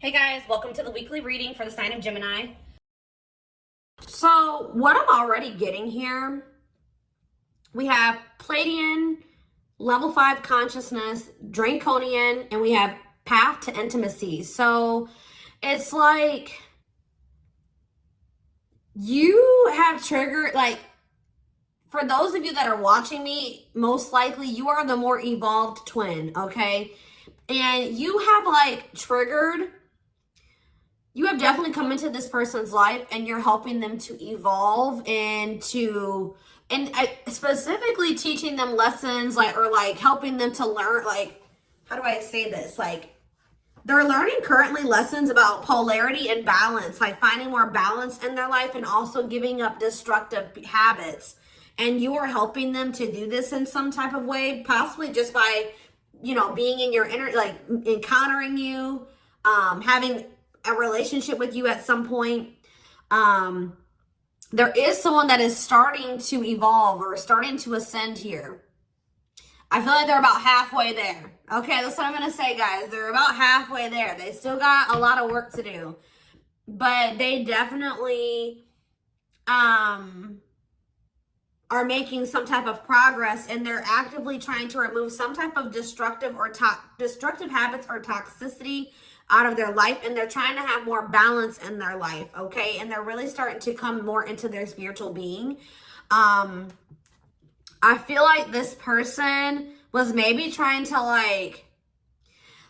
Hey guys, welcome to the weekly reading for the sign of Gemini. So what I'm already getting here, we have Pleiadian, level 5 consciousness, Draconian, and we have path to intimacy. So it's like you have triggered, like, for those of you that are watching me, most likely you are the more evolved twin, okay? And you have like triggered, you have definitely come into this person's life and you're helping them to evolve and specifically teaching them lessons, like, or like helping them to learn, like, how do I say this? Like, they're learning currently lessons about polarity and balance, like finding more balance in their life and also giving up destructive habits. And you are helping them to do this in some type of way, possibly just by, you know, being in your inner, like encountering you, having a relationship with you at some point. There is someone that is starting to evolve or starting to ascend here. I feel like they're about halfway there. Okay, that's what I'm going to say, guys. They're about halfway there. They still got a lot of work to do. But they definitely are making some type of progress, and they're actively trying to remove some type of destructive habits or toxicity out of their life, and they're trying to have more balance in their life, okay? And they're really starting to come more into their spiritual being. I feel like this person was maybe trying to, like,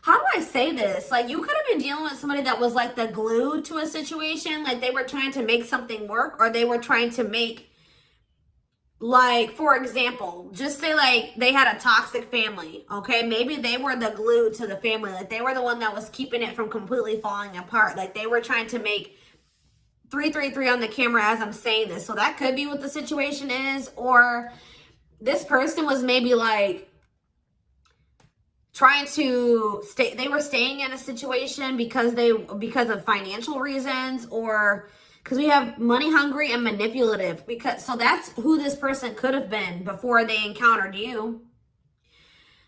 how do I say this? Like, you could have been dealing with somebody that was like the glue to a situation. Like, they were trying to make something work, or they were trying to make, like, for example, just say like they had a toxic family, okay? Maybe they were the glue to the family. Like, they were the one that was keeping it from completely falling apart. Like, they were trying to make 333 on the camera as I'm saying this. So that could be what the situation is. Or this person was maybe like trying to stay, they were staying in a situation because of financial reasons, or because we have money hungry and manipulative, because so that's who this person could have been before they encountered you.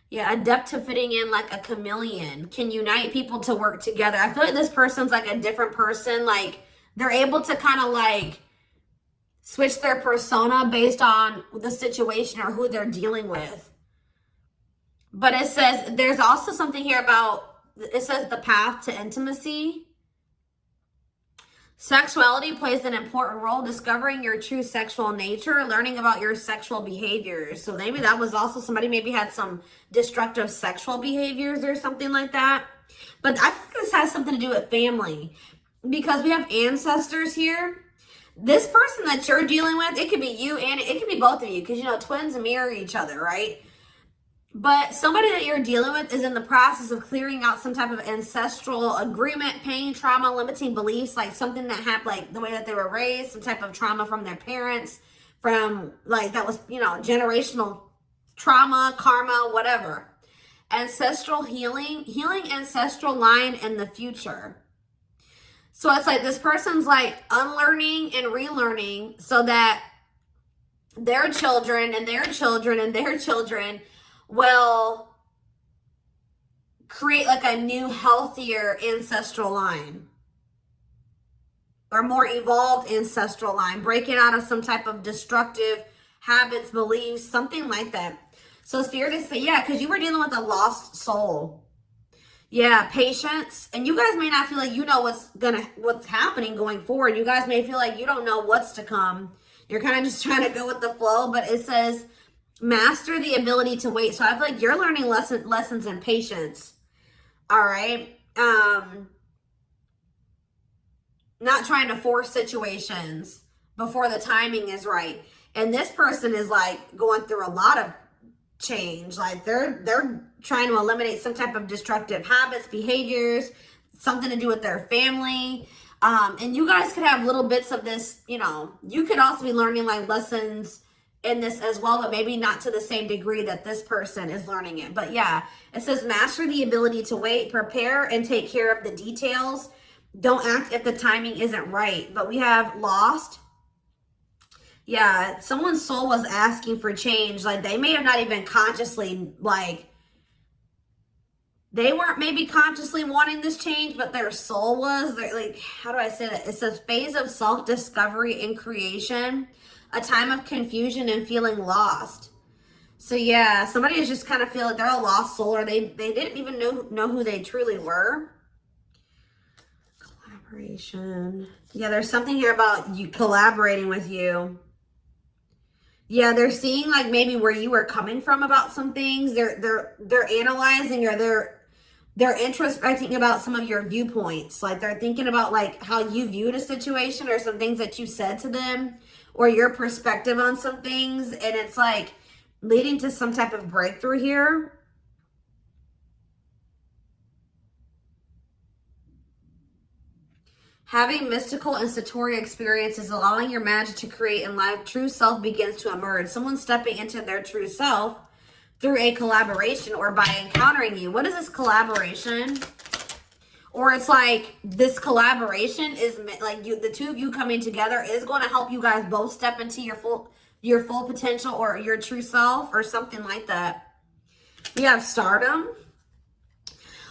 Yeah, adept to fitting in like a chameleon, can unite people to work together. I feel like this person's like a different person. Like, they're able to kind of like switch their persona based on the situation or who they're dealing with. But it says there's also something here about, it says the path to intimacy. Sexuality plays an important role, discovering your true sexual nature, learning about your sexual behaviors. So maybe that was also somebody maybe had some destructive sexual behaviors or something like that. But I think this has something to do with family, because we have ancestors here. This person that you're dealing with, it could be you and it could be both of you, because, you know, twins mirror each other, right? But somebody that you're dealing with is in the process of clearing out some type of ancestral agreement, pain, trauma, limiting beliefs, like something that happened, like the way that they were raised, some type of trauma from their parents, from like that was, you know, generational trauma, karma, whatever. Ancestral healing ancestral line in the future. So it's like this person's like unlearning and relearning so that their children and their children and their children will create like a new, healthier ancestral line, or more evolved ancestral line, breaking out of some type of destructive habits, beliefs, something like that. So Spirit is saying, yeah, because you were dealing with a lost soul. Yeah, patience. And you guys may not feel like you know what's happening going forward. You guys may feel like you don't know what's to come. You're kind of just trying to go with the flow, but it says master the ability to wait. So I feel like you're learning lessons in patience. All right. Not trying to force situations before the timing is right. And this person is like going through a lot of change. Like they're trying to eliminate some type of destructive habits, behaviors, something to do with their family. And you guys could have little bits of this, you know, you could also be learning like lessons in this as well, but maybe not to the same degree that this person is learning it. But yeah, it says master the ability to wait, prepare, and take care of the details. Don't act if the timing isn't right. But we have lost. Yeah, someone's soul was asking for change. Like, they may have not even consciously, like, They weren't maybe consciously wanting this change, but their soul was. They're like, how do I say that? It's a phase of self-discovery and creation, a time of confusion and feeling lost. So yeah, somebody is just kind of feel like they're a lost soul, or they didn't even know who they truly were. Collaboration. Yeah, there's something here about you collaborating with you. Yeah, they're seeing like maybe where you were coming from about some things. They're analyzing, or they're introspecting about some of your viewpoints. Like they're thinking about like how you viewed a situation, or some things that you said to them, or your perspective on some things. And it's like leading to some type of breakthrough here. Having mystical and satori experiences, allowing your magic to create in life, true self begins to emerge. Someone stepping into their true self through a collaboration, or by encountering you. What is this collaboration? Or it's like this collaboration is like the two of you coming together is going to help you guys both step into your full potential, or your true self, or something like that. We have stardom.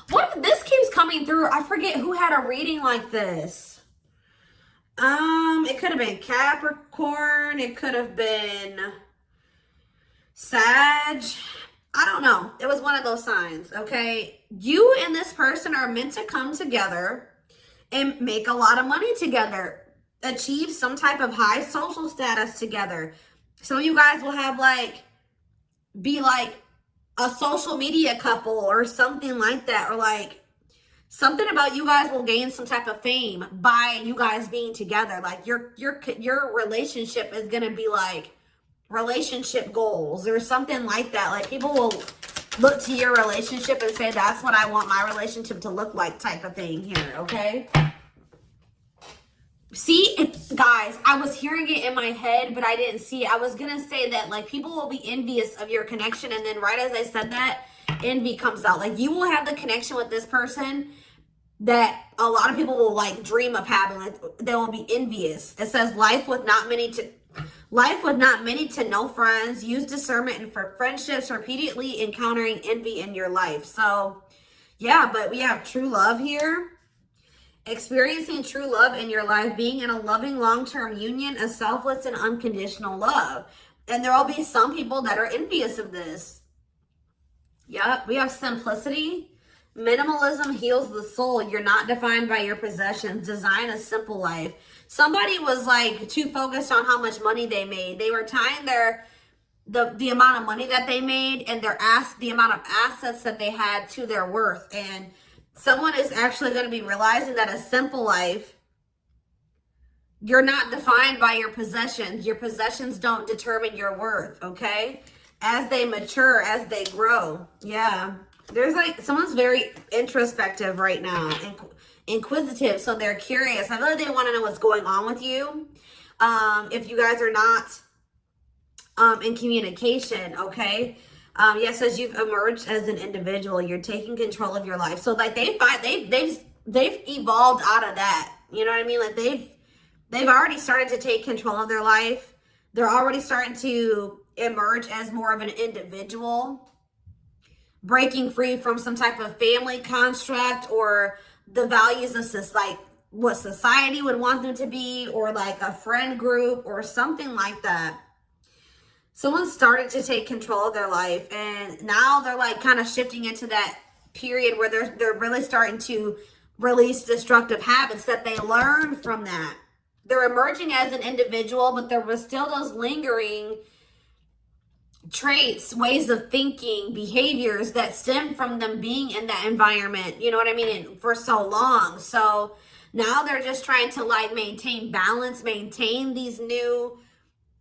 What, this keeps coming through. I forget who had a reading like this. It could have been Capricorn. It could have been Sag. I don't know. It was one of those signs, okay? You and this person are meant to come together and make a lot of money together. Achieve some type of high social status together. Some of you guys will have be like a social media couple or something like that, or like something about you guys will gain some type of fame by you guys being together. Like your relationship is gonna be like relationship goals or something like that. Like people will look to your relationship and say, that's what I want my relationship to look like, type of thing here, okay? See, guys, I was hearing it in my head, but I didn't see it. I was going to say that, like, people will be envious of your connection. And then right as I said that, envy comes out. Like, you will have the connection with this person that a lot of people will, like, dream of having. Like, they will be envious. It says, life with not many to no friends. Use discernment and for friendships, repeatedly encountering envy in your life. So, yeah, but we have true love here. Experiencing true love in your life, being in a loving long-term union, a selfless and unconditional love. And there will be some people that are envious of this. Yep, we have simplicity. Minimalism heals the soul. You're not defined by your possessions. Design a simple life. Somebody was like too focused on how much money they made. They were tying the amount of money that they made and the amount of assets that they had to their worth. And someone is actually going to be realizing that a simple life, you're not defined by your possessions. Your possessions don't determine your worth, okay? As they mature, as they grow. Yeah. There's like, someone's very introspective right now and inquisitive. So they're curious. I know they want to know what's going on with you. If you guys are not in communication, okay? Yes, as you've emerged as an individual, you're taking control of your life. So like they've evolved out of that. You know what I mean? Like they've already started to take control of their life. They're already starting to emerge as more of an individual, breaking free from some type of family construct or the values of like what society would want them to be, or like a friend group or something like that. Someone started to take control of their life, and now they're like kind of shifting into that period where they're really starting to release destructive habits that they learned from that. They're emerging as an individual, but there was still those lingering traits, ways of thinking, behaviors that stem from them being in that environment, you know what I mean, and for so long. So now they're just trying to like maintain balance, maintain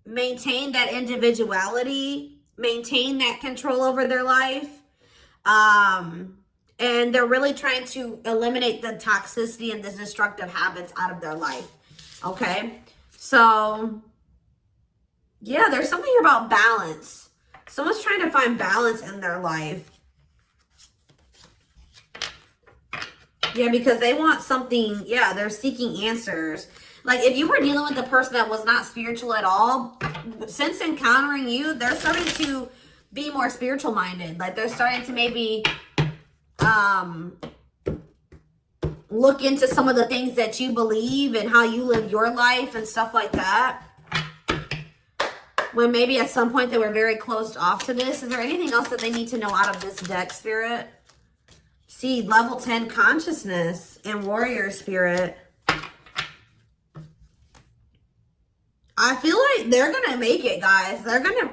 that individuality, maintain that control over their life. And they're really trying to eliminate the toxicity and the destructive habits out of their life. Okay. So yeah, there's something about balance. Someone's trying to find balance in their life. Yeah, because they want something. Yeah, they're seeking answers. Like if you were dealing with a person that was not spiritual at all, since encountering you, they're starting to be more spiritual minded. Like they're starting to maybe look into some of the things that you believe and how you live your life and stuff like that. When maybe at some point they were very closed off to this. Is there anything else that they need to know out of this deck, Spirit? See, level 10 consciousness and warrior spirit. I feel like they're gonna make it, guys. They're gonna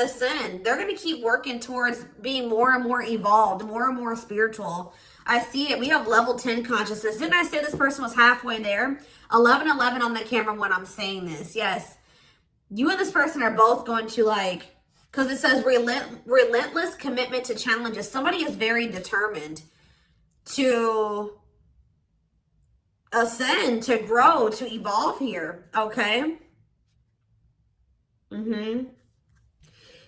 ascend. They're gonna keep working towards being more and more evolved, more and more spiritual. I see it. We have level 10 consciousness. Didn't I say this person was halfway there? 1111 on the camera when I'm saying this. Yes. You and this person are both going to, like, because it says relentless commitment to challenges. Somebody is very determined to ascend, to grow, to evolve here. Okay.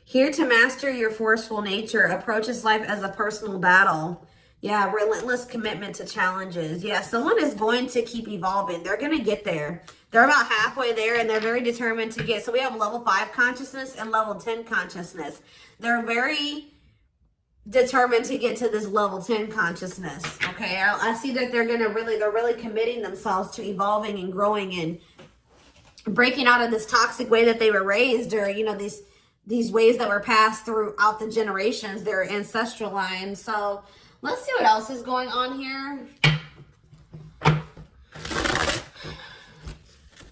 Here to master your forceful nature. Approaches life as a personal battle. Yeah, relentless commitment to challenges. Yeah, someone is going to keep evolving. They're going to get there. They're about halfway there, and they're very determined to get. So we have level 5 consciousness and level 10 consciousness. They're very determined to get to this level 10 consciousness. Okay, I see that they're really committing themselves to evolving and growing and breaking out of this toxic way that they were raised, or, you know, these ways that were passed throughout the generations, their ancestral line. So let's see what else is going on here.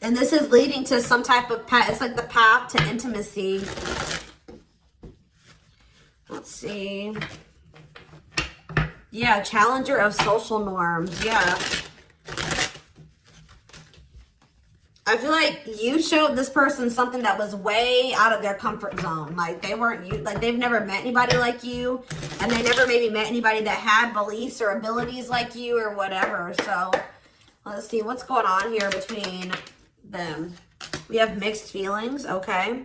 And this is leading to some type of path. It's like the path to intimacy. Let's see. Yeah, challenger of social norms. Yeah. I feel like you showed this person something that was way out of their comfort zone. Like they weren't you, like they've never met anybody like you, and they never maybe met anybody that had beliefs or abilities like you or whatever. So let's see what's going on here between them. We have mixed feelings. Okay.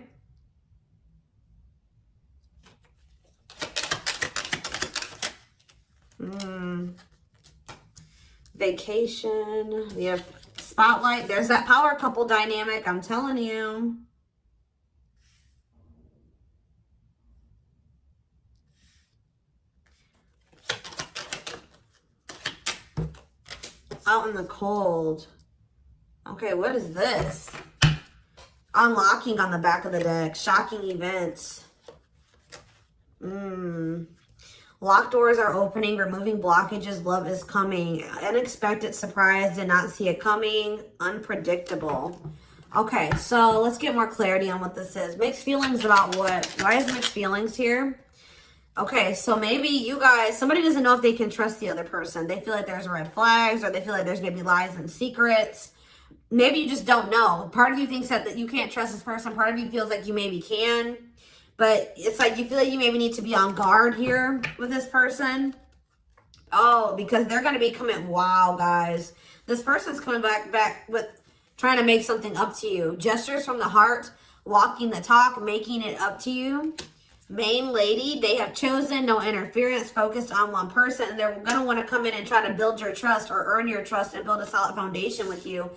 Vacation. We have spotlight. There's that power couple dynamic. I'm telling you. Out in the cold. Okay, what is this? Unlocking on the back of the deck. Shocking events. Locked doors are opening. Removing blockages. Love is coming. Unexpected surprise. Did not see it coming. Unpredictable. Okay, so let's get more clarity on what this is. Mixed feelings about what? Why is mixed feelings here? Okay, so maybe you guys, somebody doesn't know if they can trust the other person. They feel like there's red flags, or they feel like there's maybe lies and secrets. Maybe you just don't know. Part of you thinks that you can't trust this person. Part of you feels like you maybe can. But it's like you feel like you maybe need to be on guard here with this person. Oh, because they're going to be coming. Wow, guys. This person's coming back with trying to make something up to you. Gestures from the heart, walking the talk, making it up to you. Main lady, they have chosen no interference, focused on one person. And they're going to want to come in and try to build your trust or earn your trust and build a solid foundation with you.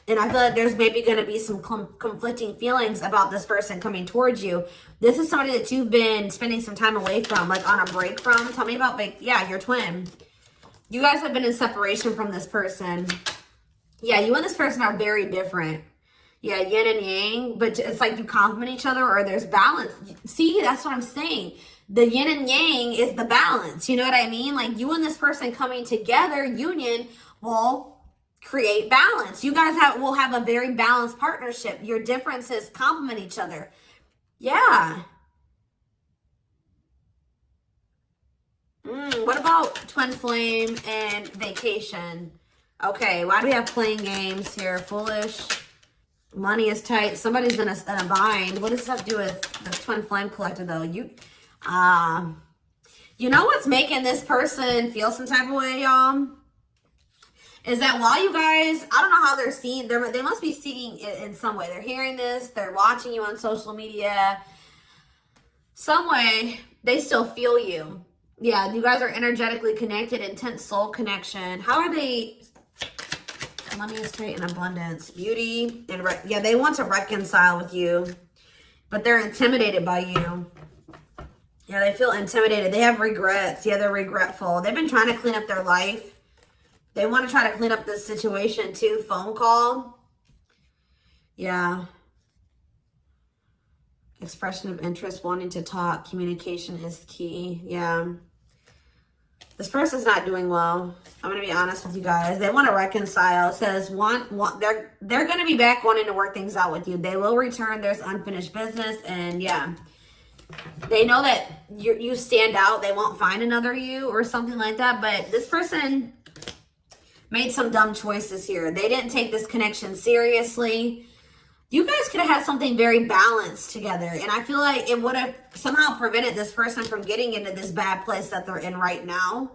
And I feel like there's maybe going to be some conflicting feelings about this person coming towards you. This is somebody that you've been spending some time away from, like on a break from. Tell me about, yeah, your twin. You guys have been in separation from this person. Yeah, you and this person are very different. Yeah, yin and yang, but it's like you complement each other, or there's balance. See, that's what I'm saying. The yin and yang is the balance. You know what I mean? Like you and this person coming together, union, will create balance. You guys will have a very balanced partnership. Your differences complement each other. Yeah. What about twin flame and vacation? Okay, why do we have playing games here? Foolish. Money is tight. Somebody's in a bind. What does this have to do with the twin flame collector, though? You know what's making this person feel some type of way, y'all? Is that while you guys, I don't know how they're seeing, they must be seeing it in some way. They're hearing this, they're watching you on social media. Some way, they still feel you. Yeah, you guys are energetically connected, intense soul connection. How are they? Money is tight and abundance. Beauty. And yeah, they want to reconcile with you, but they're intimidated by you. Yeah, they feel intimidated. They have regrets. Yeah, they're regretful. They've been trying to clean up their life. They want to try to clean up this situation too. Phone call. Yeah. Expression of interest, wanting to talk. Communication is key. Yeah. This person's not doing well. I'm going to be honest with you guys. They want to reconcile. It says they're going to be back wanting to work things out with you. They will return. There's unfinished business. And yeah, they know that you stand out. They won't find another you or something like that. But this person made some dumb choices here. They didn't take this connection seriously. You guys could have had something very balanced together. And I feel like it would have somehow prevented this person from getting into this bad place that they're in right now.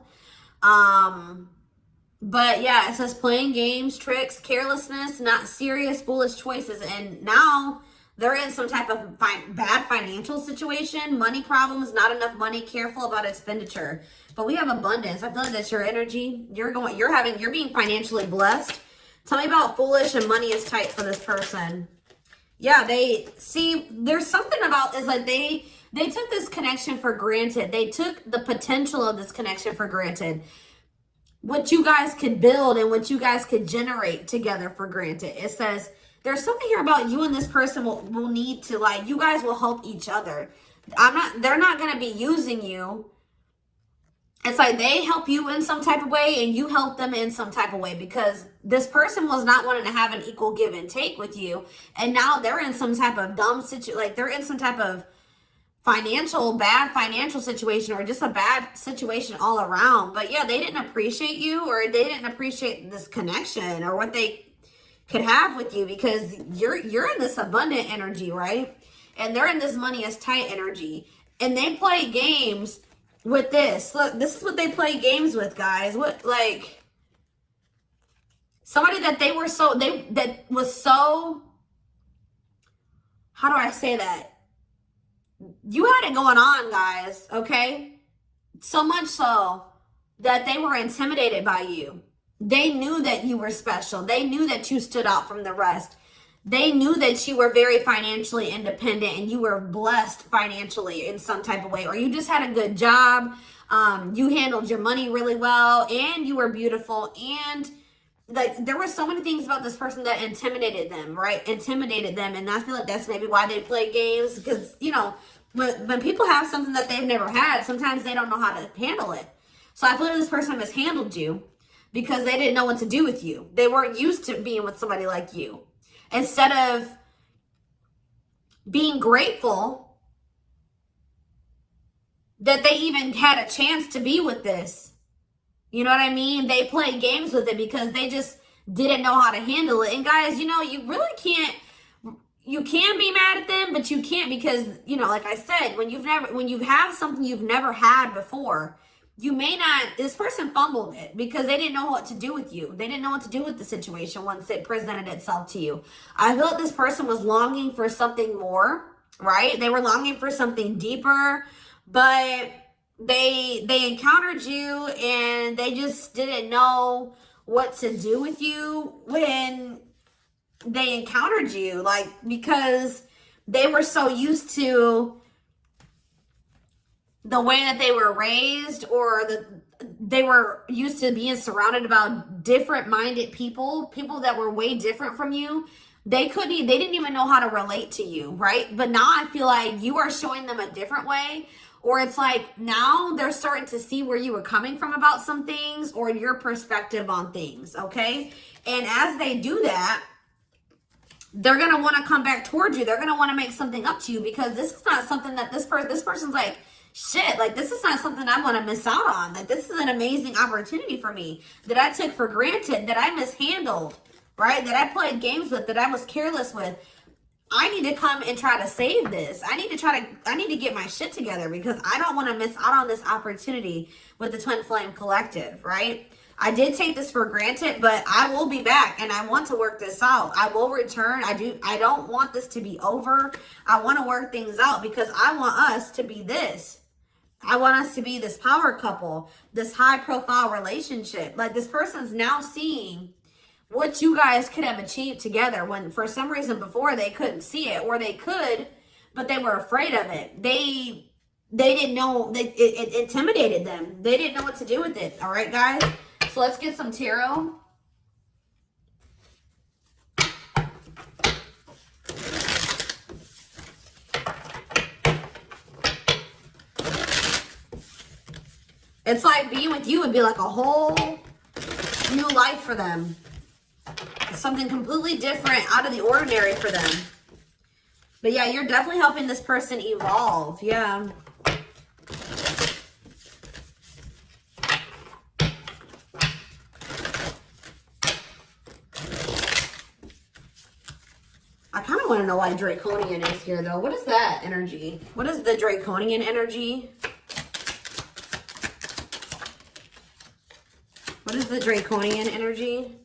But yeah, it says playing games, tricks, carelessness, not serious, foolish choices. And now they're in some type of bad financial situation, money problems, not enough money, careful about expenditure. But we have abundance. I feel like that's your energy. You're being financially blessed. Tell me about foolish and money is tight for this person. Yeah, there's something about is like they took this connection for granted. They took the potential of this connection for granted. What you guys could build and what you guys could generate together for granted. It says there's something here about you and this person will need to, like, you guys will help each other. They're not going to be using you. It's like they help you in some type of way and you help them in some type of way, because this person was not wanting to have an equal give and take with you. And now they're in some type of dumb situation, like they're in some type of bad financial situation, or just a bad situation all around. But yeah, they didn't appreciate you, or they didn't appreciate this connection or what they could have with you, because you're in this abundant energy, right? And they're in this money is tight energy. And they play games with this. Look, this is what they play games with, guys. What, like, somebody that that was so, how do I say that? You had it going on, guys, okay? So much so that they were intimidated by you. They knew that you were special. They knew that you stood out from the rest. They knew that you were very financially independent and you were blessed financially in some type of way, or you just had a good job. You handled your money really well, and you were beautiful. And like, there were so many things about this person that intimidated them, right? Intimidated them. And I feel like that's maybe why they play games, because, you know, when people have something that they've never had, sometimes they don't know how to handle it. So I feel like this person mishandled you because they didn't know what to do with you. They weren't used to being with somebody like you. Instead of being grateful that they even had a chance to be with this, you know what I mean? They played games with it because they just didn't know how to handle it. And guys, you know, you really can't, you can be mad at them, but you can't, because, you know, like I said, when you have something you've never had before, you may not, this person fumbled it because they didn't know what to do with you. They didn't know what to do with the situation once it presented itself to you. I feel like this person was longing for something more, right? They were longing for something deeper, but they encountered you and they just didn't know what to do with you when they encountered you, like, because they were so used to the way that they were raised, or they were used to being surrounded about different minded people that were way different from you. They didn't even know how to relate to you, right? But now I feel like you are showing them a different way, or it's like now they're starting to see where you were coming from about some things, or your perspective on things, okay? And as they do that, they're going to want to come back towards you. They're going to want to make something up to you, because this is not something that this person's like, shit, like, this is not something I want to miss out on. Like, this is an amazing opportunity for me that I took for granted, that I mishandled, right? That I played games with, that I was careless with. I need to come and try to save this. I need to get my shit together, because I don't want to miss out on this opportunity with the Twin Flame Collective, right? I did take this for granted, but I will be back and I want to work this out. I will return. I don't want this to be over. I want to work things out, because I want us to be this. I want us to be this power couple, this high profile relationship. Like, this person's now seeing what you guys could have achieved together, when for some reason before they couldn't see it, or they could, but they were afraid of it. They they didn't know, it intimidated them. They didn't know what to do with it. All right, guys? So let's get some tarot. It's like being with you would be like a whole new life for them. Something completely different, out of the ordinary for them. But yeah, you're definitely helping this person evolve. Yeah. I kind of want to know why Draconian is here, though. What is that energy? What is the Draconian energy? What is the Draconian energy?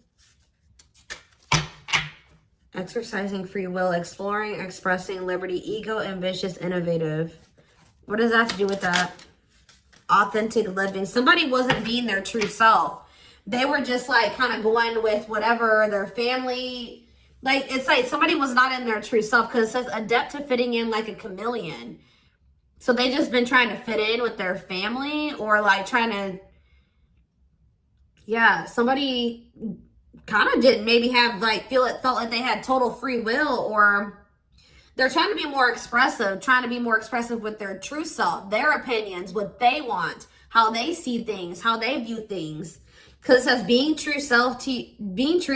Exercising free will, exploring, expressing liberty, ego, ambitious, innovative. What does that have to do with that? Authentic living. Somebody wasn't being their true self. They were just like kind of going with whatever their family, like it's like somebody was not in their true self, because it says adept to fitting in like a chameleon. So they just been trying to fit in with their family, or like trying to, yeah, somebody kind of didn't maybe have like felt like they had total free will, or they're trying to be more expressive with their true self, their opinions, what they want, how they see things, how they view things. Because it says being true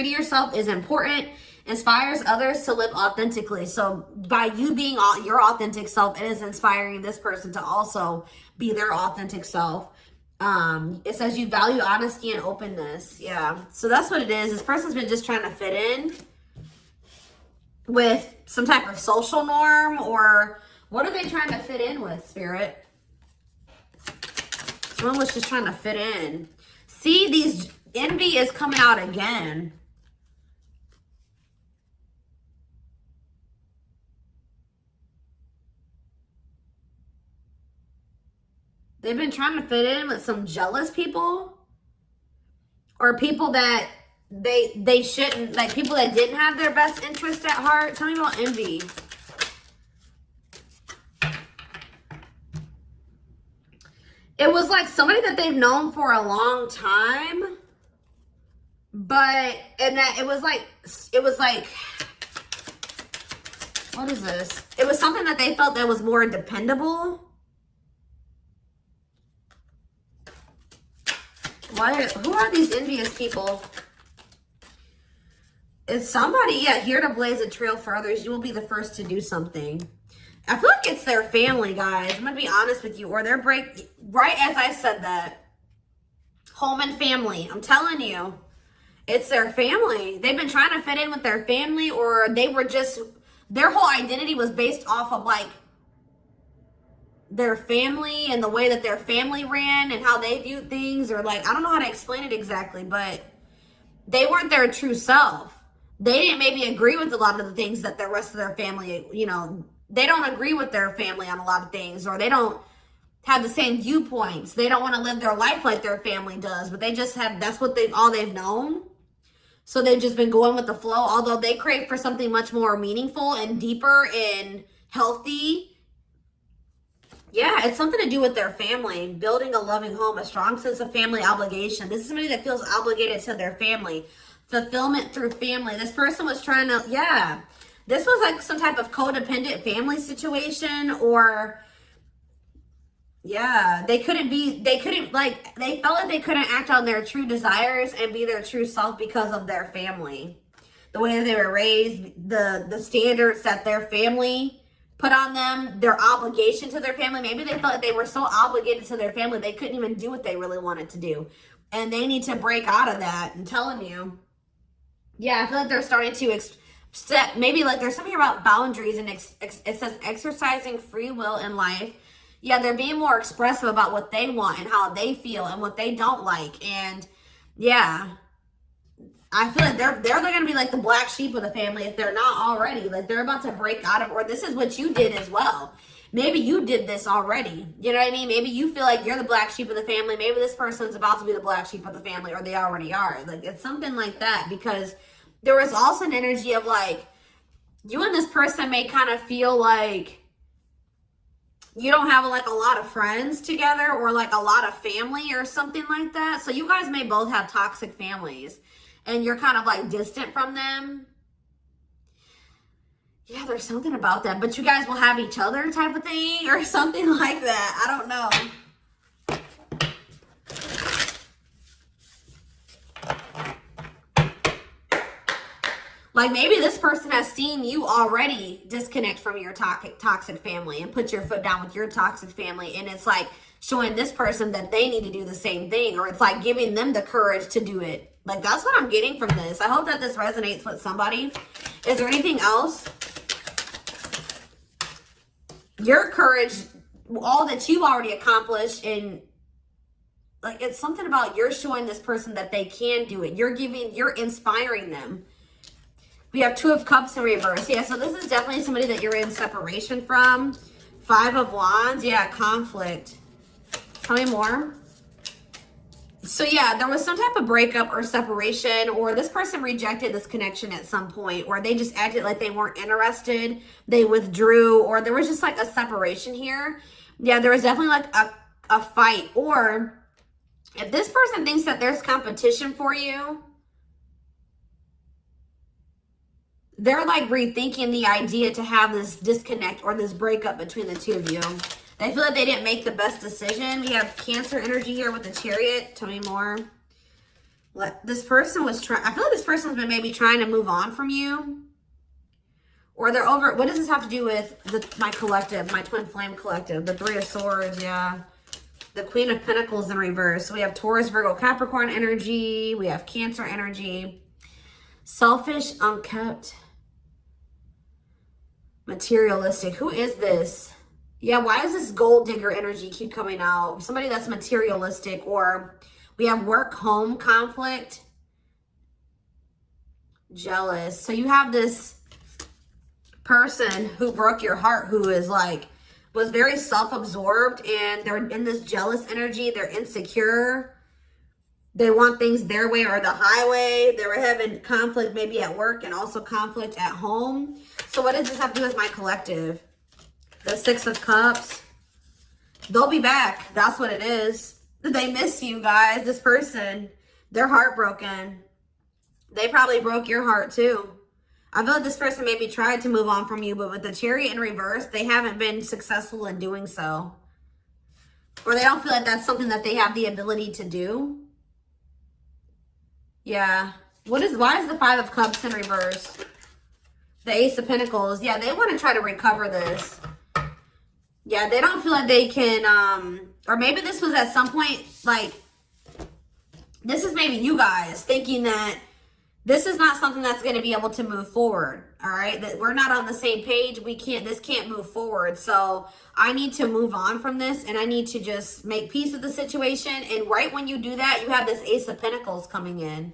to yourself is important, inspires others to live authentically. So by you being your authentic self, it is inspiring this person to also be their authentic self. It says you value honesty and openness. Yeah. So that's what it is. This person's been just trying to fit in with some type of social norm, or what are they trying to fit in with, Spirit? Someone was just trying to fit in. See, these envy is coming out again. They've been trying to fit in with some jealous people, or people that they shouldn't, like people that didn't have their best interest at heart. Tell me about envy. It was like somebody that they've known for a long time, and that it was like, what is this? It was something that they felt that was more dependable. Who are these envious people? It's somebody, yeah, here to blaze a trail for others. You will be the first to do something. I feel like it's their family, guys. I'm going to be honest with you. Or their right as I said that. Home and family. I'm telling you. It's their family. They've been trying to fit in with their family, or they were just, their whole identity was based off of like their family and the way that their family ran and how they viewed things, or like, I don't know how to explain it exactly, but they weren't their true self. They didn't maybe agree with a lot of the things that the rest of their family, you know, they don't agree with their family on a lot of things, or they don't have the same viewpoints. They don't want to live their life like their family does, but they just have, that's what all they've known. So they've just been going with the flow, although they crave for something much more meaningful and deeper and healthy. Yeah, it's something to do with their family, building a loving home, a strong sense of family obligation. This is somebody that feels obligated to their family. Fulfillment through family. This person was trying to, yeah. This was like some type of codependent family situation, or, yeah, they felt like they couldn't act on their true desires and be their true self because of their family. The way that they were raised, the standards that their family put on them, their obligation to their family. Maybe they felt like they were so obligated to their family, they couldn't even do what they really wanted to do. And they need to break out of that. I'm telling you. Yeah, I feel like they're starting to maybe like there's something about boundaries, and it says exercising free will in life. Yeah, they're being more expressive about what they want and how they feel and what they don't like. And yeah, I feel like they're going to be like the black sheep of the family if they're not already. Like they're about to break out of, or this is what you did as well. Maybe you did this already. You know what I mean? Maybe you feel like you're the black sheep of the family. Maybe this person's about to be the black sheep of the family, or they already are. Like it's something like that, because there was also an energy of like, you and this person may kind of feel like you don't have like a lot of friends together or like a lot of family or something like that. So you guys may both have toxic families and you're kind of like distant from them. Yeah, there's something about that, but you guys will have each other type of thing or something like that. I don't know. Like maybe this person has seen you already disconnect from your toxic family and put your foot down with your toxic family. And it's like showing this person that they need to do the same thing, or it's like giving them the courage to do it. Like that's what I'm getting from this. I hope that this resonates with somebody. Is there anything else? Your courage, all that you've already accomplished, and like it's something about you're showing this person that they can do it. You're inspiring them. We have 2 of Cups in reverse. Yeah, so this is definitely somebody that you're in separation from. 5 of Wands. Yeah, conflict. Tell me more. So yeah, there was some type of breakup or separation, or this person rejected this connection at some point, or they just acted like they weren't interested. They withdrew, or there was just like a separation here. Yeah, there was definitely like a fight. Or if this person thinks that there's competition for you, they're like rethinking the idea to have this disconnect or this breakup between the 2 of you. They feel like they didn't make the best decision. We have Cancer energy here with the Chariot. Tell me more. This person was trying, I feel like this person's been maybe trying to move on from you. Or they're over, what does this have to do with my collective, my twin flame collective? The 3 of Swords, yeah. The Queen of Pentacles in reverse. So we have Taurus, Virgo, Capricorn energy. We have Cancer energy. Selfish, unkept. Materialistic. Who is this? Yeah, why does this gold digger energy keep coming out? Somebody that's materialistic. Or we have work-home conflict. Jealous. So you have this person who broke your heart, who is like, was very self-absorbed, and they're in this jealous energy. They're insecure. They want things their way or the highway. They were having conflict maybe at work and also conflict at home. So what does this have to do with my collective? The 6 of Cups. They'll be back. That's what it is. They miss you guys. This person, they're heartbroken. They probably broke your heart too. I feel like this person maybe tried to move on from you, but with the Chariot in reverse, they haven't been successful in doing so. Or they don't feel like that's something that they have the ability to do. Yeah. Why is the 5 of Cups in reverse? The Ace of Pentacles. Yeah, they want to try to recover this. Yeah, they don't feel like they can, or maybe this was at some point, like, this is maybe you guys thinking that this is not something that's going to be able to move forward. All right. That we're not on the same page. This can't move forward. So I need to move on from this, and I need to just make peace with the situation. And right when you do that, you have this Ace of Pentacles coming in.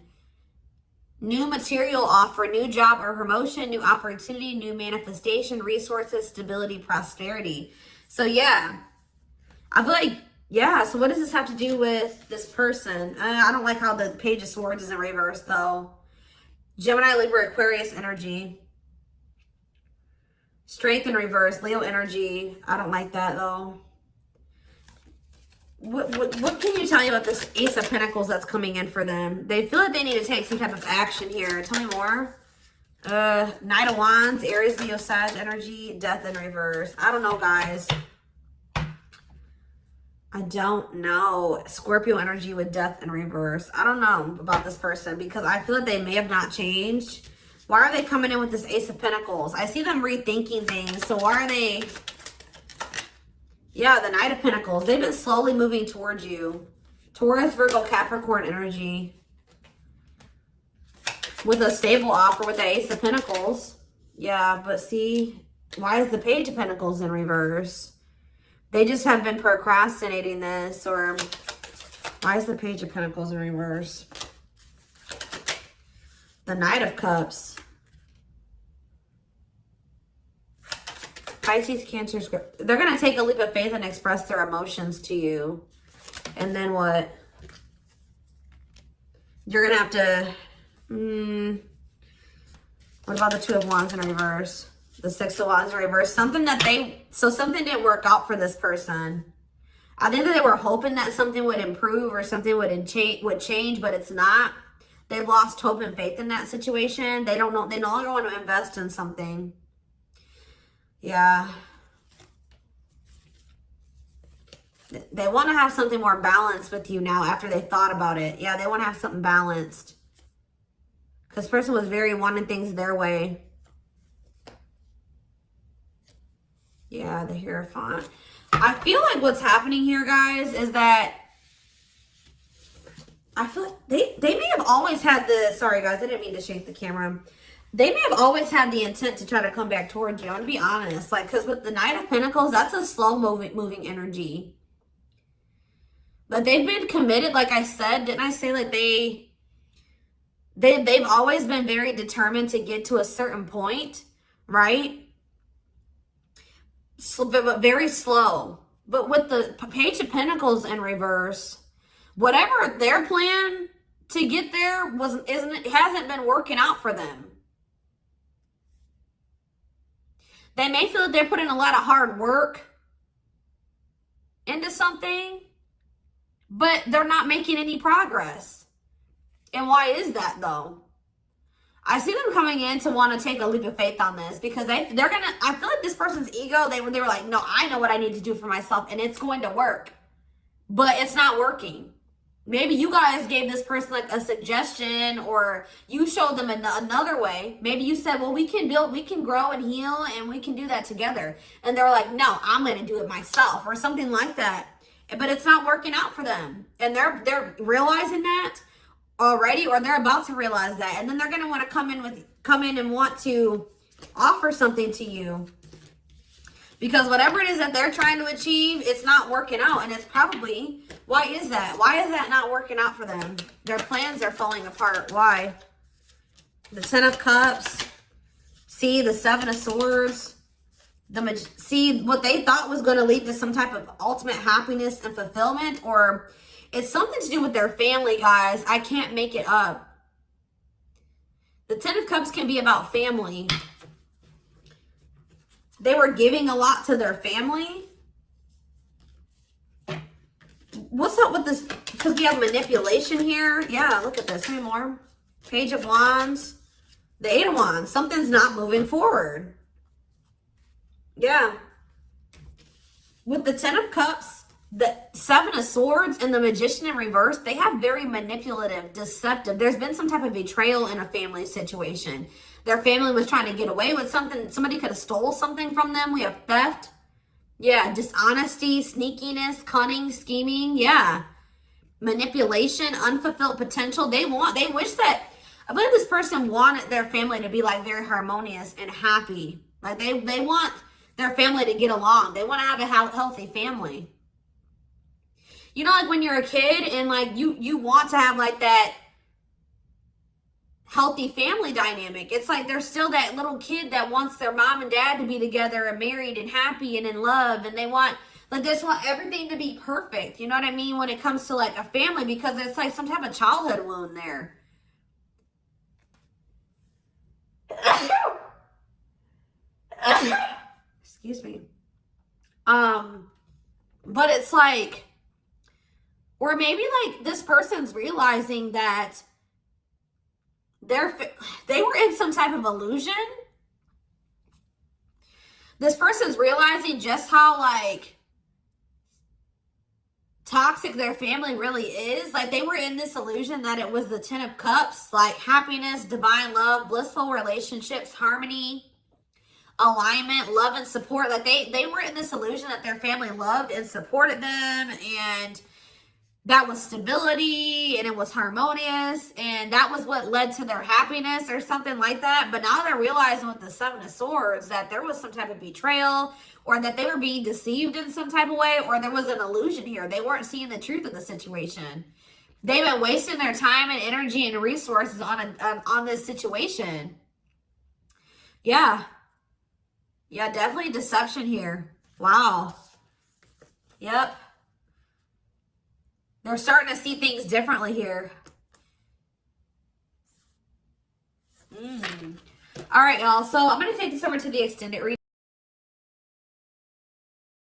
New material offer, new job or promotion, new opportunity, new manifestation, resources, stability, prosperity. So yeah, I feel like, yeah. So what does this have to do with this person? I don't like how the Page of Swords is in reverse though. Gemini, Libra, Aquarius energy. Strength in reverse, Leo energy. I don't like that though. What can you tell me about this Ace of Pentacles that's coming in for them? They feel like they need to take some type of action here. Tell me more. Knight of Wands, Aries, Leo, Sag energy, Death in reverse. I don't know, guys. I don't know. Scorpio energy with Death in reverse. I don't know about this person because I feel like they may have not changed. Why are they coming in with this Ace of Pentacles? I see them rethinking things. So why are they... Yeah, the Knight of Pentacles. They've been slowly moving towards you. Taurus, Virgo, Capricorn energy. With a stable offer with the Ace of Pentacles. Yeah, but see, why is the Page of Pentacles in reverse? They just have been procrastinating this. Or why is the Page of Pentacles in reverse? The Knight of Cups. Pisces, Cancer, Scorpio. They're going to take a leap of faith and express their emotions to you. And then what? You're going to have to... what about the Two of Wands in reverse? The Six of Wands in reverse. Something didn't work out for this person. I think that they were hoping that something would improve or something would change, but it's not. They've lost hope and faith in that situation. They don't know. They no longer want to invest in something. Yeah. They want to have something more balanced with you now after they thought about it. Yeah, they want to have something balanced. Because this person was very wanting things their way. Yeah, the Hierophant. I feel like what's happening here, guys, is that I feel like they may have always had the, sorry guys, I didn't mean to shake the camera. They may have always had the intent to try to come back towards you. I'm going to be honest. Like, because with the Knight of Pentacles, that's a slow moving energy. But they've been committed, like I said. Didn't I say like they've always been very determined to get to a certain point, right? So, but very slow. But with the Page of Pentacles in reverse, whatever their plan to get there hasn't been working out for them. They may feel that they're putting a lot of hard work into something, but they're not making any progress. And why is that though? I see them coming in to want to take a leap of faith on this because they're gonna, I feel like this person's ego, they were like, no, I know what I need to do for myself and it's going to work, but it's not working. Maybe you guys gave this person like a suggestion, or you showed them another way. Maybe you said, well, we can build, we can grow and heal, and we can do that together. And they're like, no, I'm going to do it myself, or something like that. But it's not working out for them. And they're realizing that already, or they're about to realize that. And then they're going to want to come in and want to offer something to you. Because whatever it is that they're trying to achieve, it's not working out. And it's probably, why is that? Why is that not working out for them? Their plans are falling apart. Why? The Ten of Cups. See, the Seven of Swords. See, what they thought was going to lead to some type of ultimate happiness and fulfillment. Or it's something to do with their family, guys. I can't make it up. The Ten of Cups can be about family. They were giving a lot to their family. What's up with this? Because we have manipulation here. Yeah, look at this. How many more? Page of Wands. The Eight of Wands. Something's not moving forward. Yeah. With the Ten of Cups, the Seven of Swords, and the Magician in reverse, they have very manipulative, deceptive. There's been some type of betrayal in a family situation. Their family was trying to get away with something. Somebody could have stole something from them. We have theft. Yeah, dishonesty, sneakiness, cunning, scheming. Yeah. Manipulation, unfulfilled potential. They wish that, I believe this person wanted their family to be like very harmonious and happy. Like they want their family to get along. They want to have a healthy family. You know, like when you're a kid and like you want to have like that healthy family dynamic. It's like there's still that little kid that wants their mom and dad to be together and married and happy and in love, and they want, like, they just want everything to be perfect. You know what I mean? When it comes to like a family, because it's like some type of childhood wound there. Excuse me. But it's like, or maybe like this person's realizing that they were in some type of illusion. This person's realizing just how like toxic their family really is. Like they were in this illusion that it was the Ten of Cups, like happiness, divine love, blissful relationships, harmony, alignment, love and support. Like they were in this illusion that their family loved and supported them, and that was stability and it was harmonious, and that was what led to their happiness or something like that. But now they're realizing with the Seven of Swords that there was some type of betrayal, or that they were being deceived in some type of way, or there was an illusion here. They weren't seeing the truth of the situation. They've been wasting their time and energy and resources on this situation. Yeah. Yeah, definitely deception here. Wow. Yep. They're starting to see things differently here. All right, y'all. So I'm going to take this over to the extended reading.